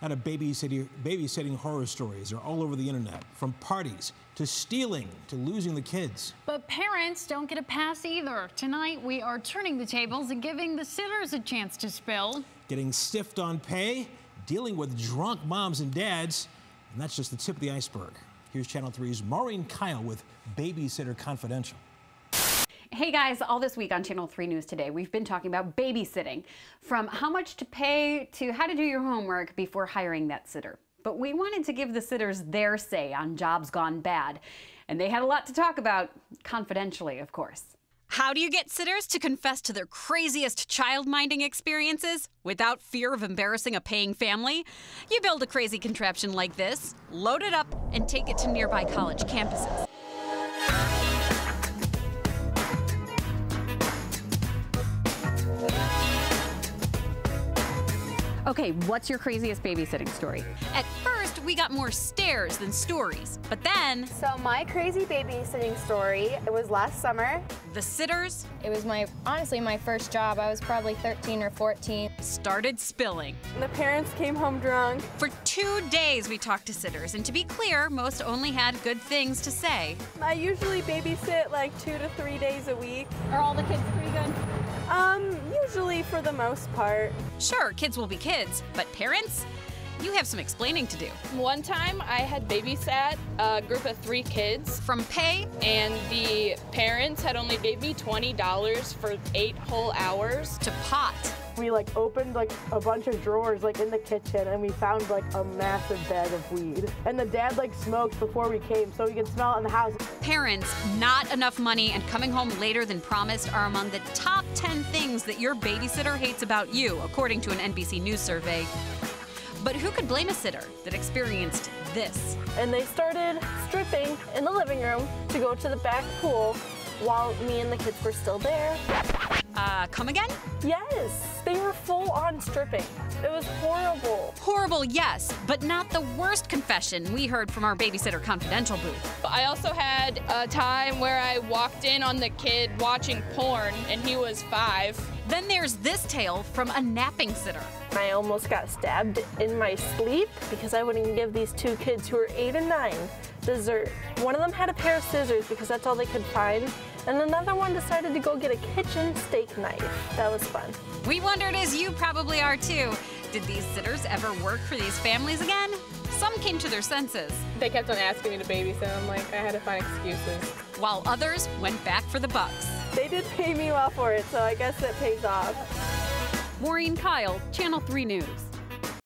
Out of babysitting horror stories are all over the internet, from parties to stealing to losing the kids. But parents don't get a pass either. Tonight, we are turning the tables and giving the sitters a chance to spill. Getting stiffed on pay, dealing with drunk moms and dads, and that's just the tip of the iceberg. Here's Channel 3's Maureen Kyle with Babysitter Confidential. Hey guys, all this week on Channel 3 News Today, we've been talking about babysitting, from how much to pay to how to do your homework before hiring that sitter. But we wanted to give the sitters their say on jobs gone bad, and they had a lot to talk about, confidentially, of course. How do you get sitters to confess to their craziest child-minding experiences without fear of embarrassing a paying family? You build a crazy contraption like this, load it up, and take it to nearby college campuses. Okay, what's your craziest babysitting story? At first, we got more stares than stories, but then... So my crazy babysitting story, it was last summer. The sitters... It was honestly my first job. I was probably 13 or 14. ...started spilling. The parents came home drunk. For 2 days, we talked to sitters, and to be clear, most only had good things to say. I usually babysit like 2 to 3 days a week. Are all the kids pretty good? Usually for the most part. Sure, kids will be kids, but parents? You have some explaining to do. One time I had babysat a group of 3 kids. From pay, and the parents had only gave me $20 for 8 whole hours. To pot. We opened a bunch of drawers in the kitchen, and we found a massive bag of weed. And the dad smoked before we came so we could smell it in the house. Parents, not enough money, and coming home later than promised are among the top 10 things that your babysitter hates about you, according to an NBC News survey. But who could blame a sitter that experienced this? And they started stripping in the living room to go to the back pool while me and the kids were still there. Come again? Yes, they were full on stripping. It was horrible. Horrible, yes, but not the worst confession we heard from our Babysitter Confidential booth. I also had a time where I walked in on the kid watching porn, and he was 5. Then there's this tale from a napping sitter. I almost got stabbed in my sleep because I wouldn't give these 2 kids who were 8 and 9 dessert. One of them had a pair of scissors because that's all they could find, and another one decided to go get a kitchen steak knife. That was fun. We wondered, as you probably are too, did these sitters ever work for these families again? Some came to their senses. They kept on asking me to babysit. I had to find excuses. While others went back for the bucks. They did pay me well for it, so I guess it pays off. Maureen Kyle, Channel 3 News.